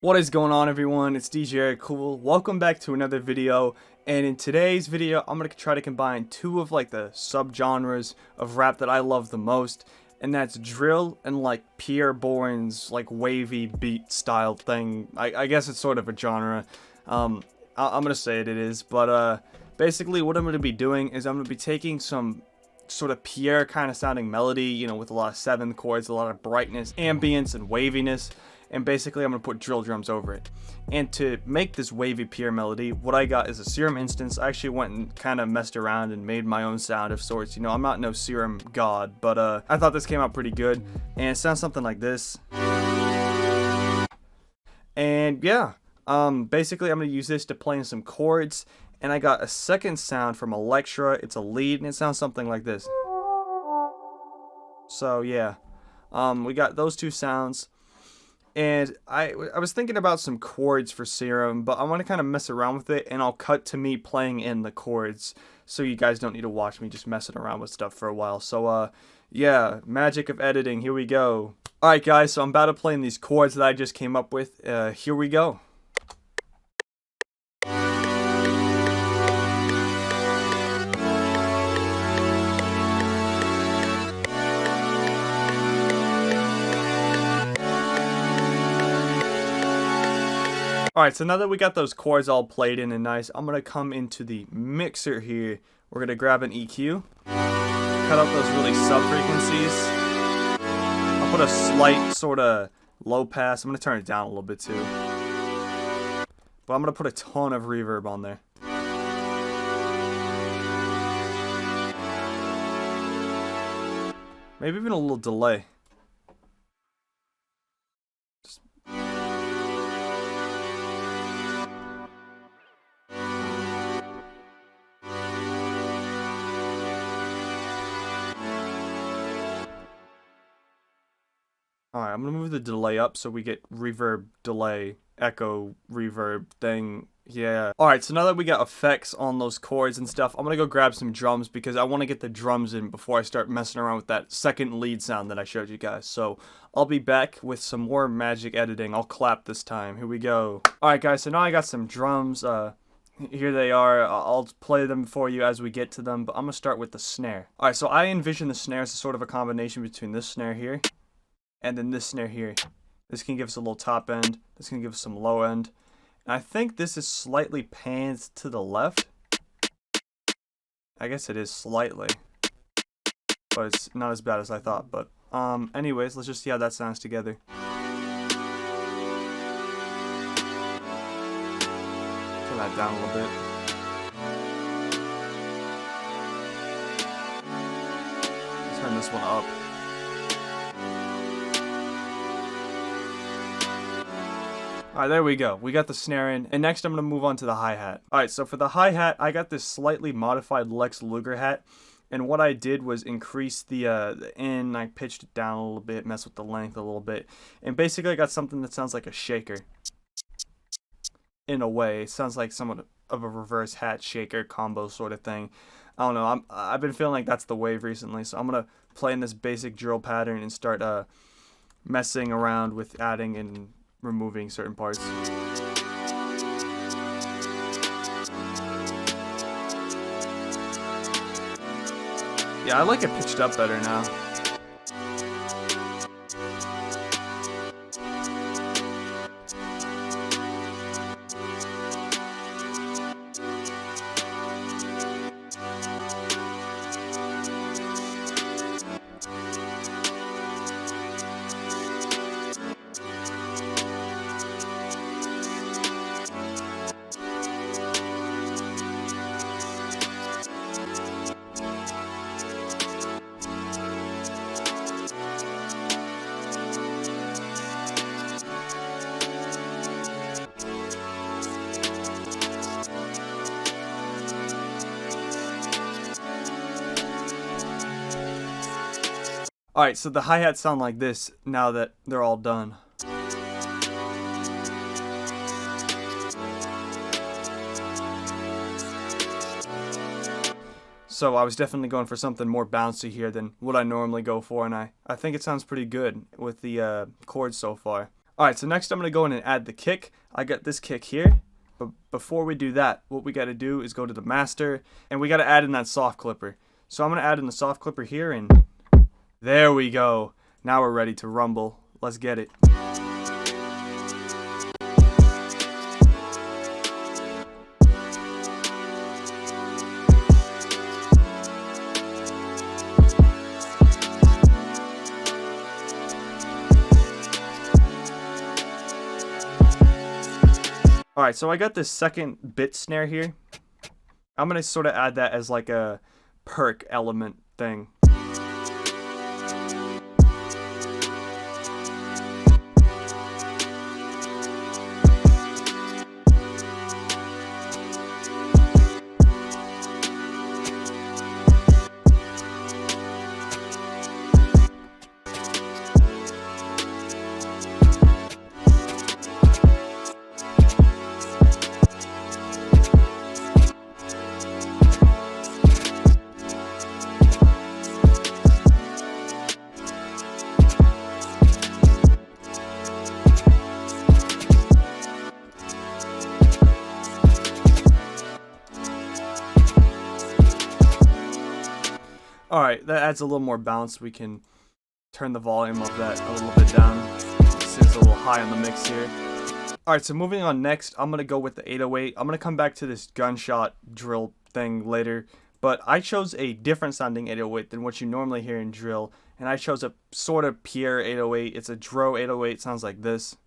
What is going on, everyone? It's DJ Kuhl. Welcome back to another video, and in today's video I'm going to try to combine two of the subgenres of rap that I love the most, and that's drill and Pi'erre Bourne's wavy beat style thing. I guess it's sort of a genre. I'm going to say it is, but basically what I'm going to be doing is I'm going to be taking some sort of Pi'erre kind of sounding melody, with a lot of seventh chords, a lot of brightness, ambience, and waviness. And basically I'm going to put drill drums over it. And to make this wavy Pi'erre melody, what I got is a Serum instance. I actually went and kind of messed around and made my own sound of sorts. I'm not no Serum god, but I thought this came out pretty good. And it sounds something like this. And yeah, basically I'm going to use this to play in some chords. And I got a second sound from Electra. It's a lead and it sounds something like this. So yeah, we got those two sounds. And I was thinking about some chords for Serum, but I want to kind of mess around with it, and I'll cut to me playing in the chords, so you guys don't need to watch me just messing around with stuff for a while. So, yeah, magic of editing, here we go. Alright guys, so I'm about to play in these chords that I just came up with. Here we go. Alright, so now that we got those chords all played in and nice, I'm going to come into the mixer here. We're going to grab an EQ, cut out those really sub-frequencies. I'll put a slight sort of low pass. I'm going to turn it down a little bit too. But I'm going to put a ton of reverb on there. Maybe even a little delay. Alright, I'm going to move the delay up so we get reverb, delay, echo, reverb thing. Yeah. Alright, so now that we got effects on those chords and stuff, I'm going to go grab some drums because I want to get the drums in before I start messing around with that second lead sound that I showed you guys. So I'll be back with some more magic editing. I'll clap this time. Here we go. Alright guys, so now I got some drums. Here they are. I'll play them for you as we get to them, but I'm going to start with the snare. Alright, so I envision the snare as sort of a combination between this snare here and then this snare here. This can give us a little top end. This can give us some low end. And I think this is slightly panned to the left. I guess it is slightly. But it's not as bad as I thought. But anyways, let's just see how that sounds together. Turn that down a little bit. Turn this one up. Alright, there we go. We got the snare in. And next I'm going to move on to the hi-hat. Alright, so for the hi-hat, I got this slightly modified Lex Luger hat. And what I did was increase the in. I pitched it down a little bit, messed with the length a little bit. And basically I got something that sounds like a shaker. In a way. It sounds like somewhat of a reverse hat shaker combo sort of thing. I don't know. I've been feeling like that's the wave recently. So I'm going to play in this basic drill pattern and start messing around with adding and removing certain parts. Yeah, I like it pitched up better now. Alright, so the hi-hats sound like this now that they're all done. So I was definitely going for something more bouncy here than what I normally go for, and I think it sounds pretty good with the chords so far. Alright, so next I'm going to go in and add the kick. I got this kick here. But before we do that, what we got to do is go to the master, and we got to add in that soft clipper. So I'm going to add in the soft clipper here, and there we go. Now we're ready to rumble. Let's get it. Alright, so I got this second bit snare here. I'm going to sort of add that as like a perk element thing. Alright, that adds a little more bounce. We can turn the volume of that a little bit down. This is a little high on the mix here. Alright, so moving on next, I'm going to go with the 808. I'm going to come back to this gunshot drill thing later. But I chose a different sounding 808 than what you normally hear in drill. And I chose a sort of Pi'erre 808. It's a Dro 808. It sounds like this.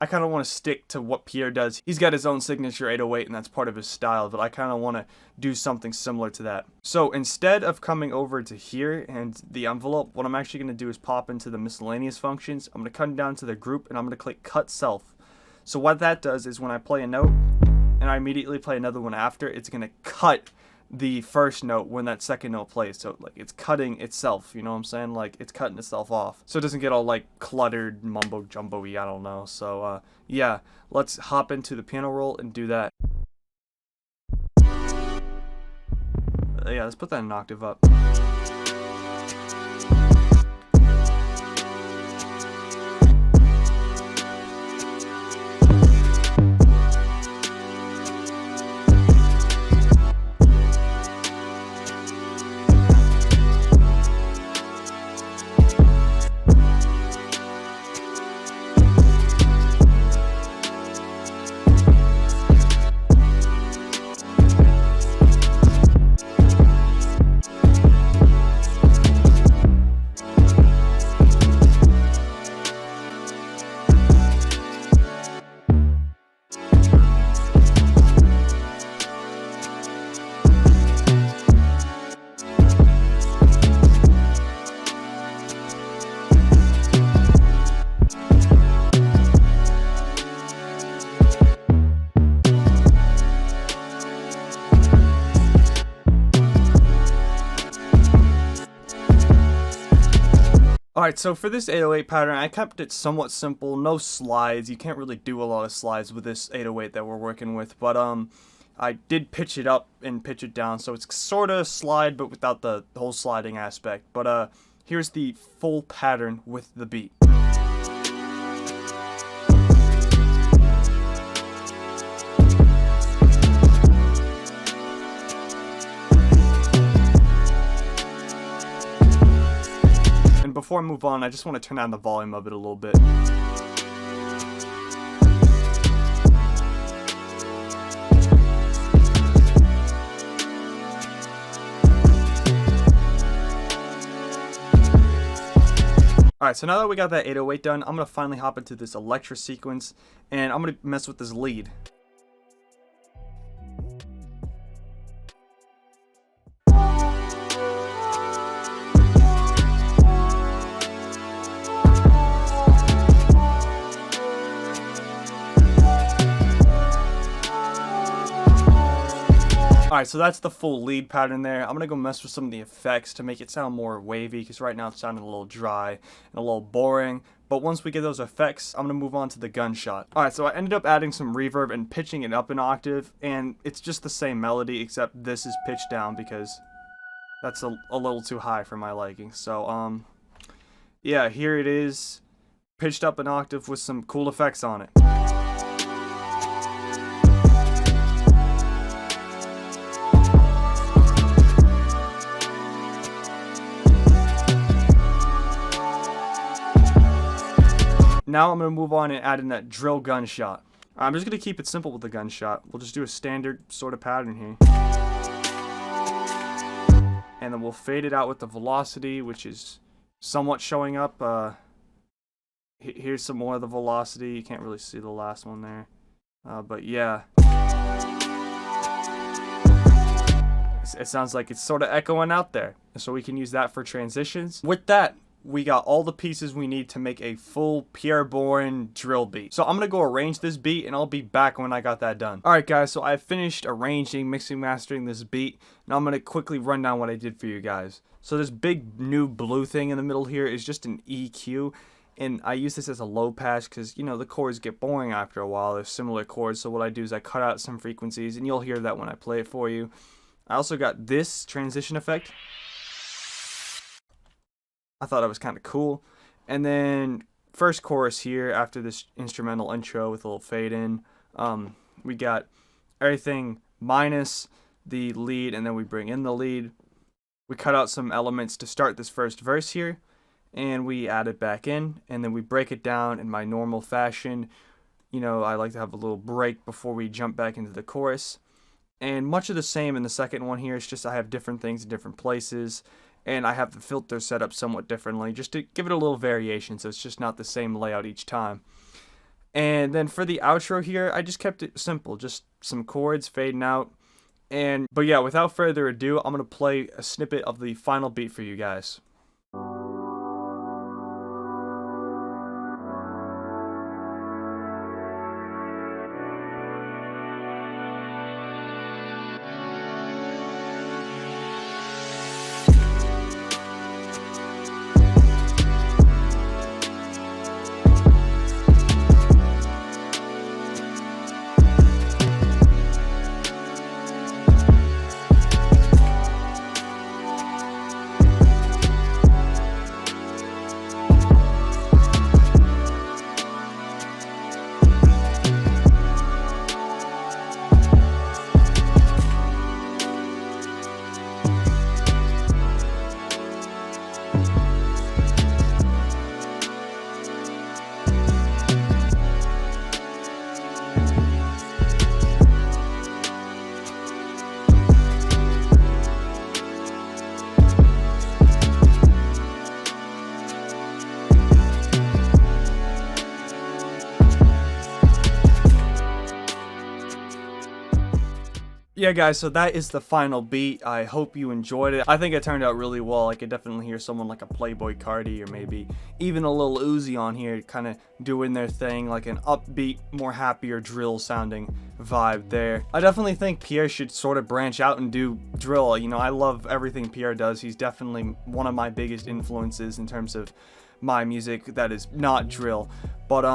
I kind of want to stick to what Pi'erre does. He's got his own signature 808 and that's part of his style, but I kind of want to do something similar to that. So instead of coming over to here and the envelope, what I'm actually going to do is pop into the miscellaneous functions. I'm going to come down to the group and I'm going to click cut self. So what that does is when I play a note and I immediately play another one after, it's going to cut the first note when that second note plays. So like it's cutting itself, you know what I'm saying? Like it's cutting itself off. So it doesn't get all like cluttered, mumbo jumbo-y, I don't know. So yeah, let's hop into the piano roll and do that. Yeah, let's put that in an octave up. Alright, so for this 808 pattern, I kept it somewhat simple, no slides. You can't really do a lot of slides with this 808 that we're working with, but I did pitch it up and pitch it down, so it's sort of slide, but without the whole sliding aspect. But here's the full pattern with the beat. And before I move on, I just want to turn down the volume of it a little bit. Alright, so now that we got that 808 done, I'm going to finally hop into this electro sequence, and I'm going to mess with this lead. Alright, so that's the full lead pattern there. I'm going to go mess with some of the effects to make it sound more wavy, because right now it's sounding a little dry and a little boring. But once we get those effects, I'm going to move on to the gunshot. Alright, so I ended up adding some reverb and pitching it up an octave, and it's just the same melody, except this is pitched down because that's a little too high for my liking. So, yeah, here it is. pitched up an octave with some cool effects on it. Now I'm going to move on and add in that drill gunshot. I'm just going to keep it simple with the gunshot. We'll just do a standard sort of pattern here. And then we'll fade it out with the velocity, which is somewhat showing up. Here's some more of the velocity. You can't really see the last one there. But yeah. It sounds like it's sort of echoing out there. So we can use that for transitions. With that, we got all the pieces we need to make a full Pi'erre Bourne drill beat. So I'm going to go arrange this beat and I'll be back when I got that done. Alright guys, so I finished arranging, mixing, mastering this beat. Now I'm going to quickly run down what I did for you guys. So this big new blue thing in the middle here is just an EQ. And I use this as a low pass because, you know, the chords get boring after a while. They're similar chords. So what I do is I cut out some frequencies and you'll hear that when I play it for you. I also got this transition effect. I thought it was kind of cool. And then first chorus here after this instrumental intro with a little fade in. We got everything minus the lead and then we bring in the lead. We cut out some elements to start this first verse here and we add it back in and then we break it down in my normal fashion. You know, I like to have a little break before we jump back into the chorus. And much of the same in the second one here. It's just I have different things in different places. And I have the filter set up somewhat differently just to give it a little variation so it's just not the same layout each time. And then for the outro here, I just kept it simple, just some chords fading out. But yeah, without further ado, I'm going to play a snippet of the final beat for you guys. Yeah guys, so that is the final beat. I hope you enjoyed it. I think it turned out really well. I could definitely hear someone like a Playboy Cardi or maybe even a little Uzi on here kind of doing their thing, like an upbeat, more happier drill sounding vibe there. I definitely think Pi'erre should sort of branch out and do drill. You know, I love everything Pi'erre does. He's definitely one of my biggest influences in terms of my music that is not drill. But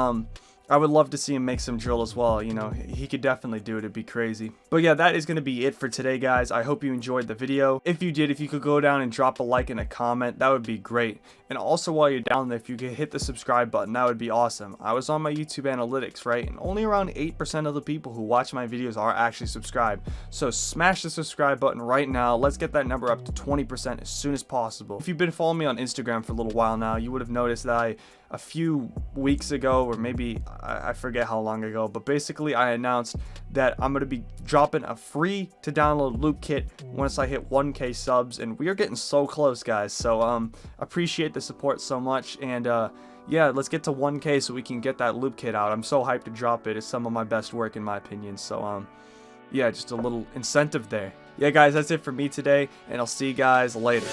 I would love to see him make some drill as well. You know, he could definitely do it. It'd be crazy. But yeah, that is going to be it for today, guys. I hope you enjoyed the video. If you did, if you could go down and drop a like and a comment, that would be great. And also while you're down there, if you could hit the subscribe button, that would be awesome. I was on my YouTube analytics, right? And only around 8% of the people who watch my videos are actually subscribed. So smash the subscribe button right now. Let's get that number up to 20% as soon as possible. If you've been following me on Instagram for a little while now, you would have noticed that a few weeks ago, or maybe I forget how long ago, but basically I announced that I'm going to be dropping a free to download loop kit once I hit 1K subs, and we are getting so close, guys. So appreciate the support so much, and yeah, let's get to 1K so we can get that loop kit out. I'm so hyped to drop it. It's some of my best work in my opinion. So yeah, just a little incentive there. Yeah guys, that's it for me today, and I'll see you guys later.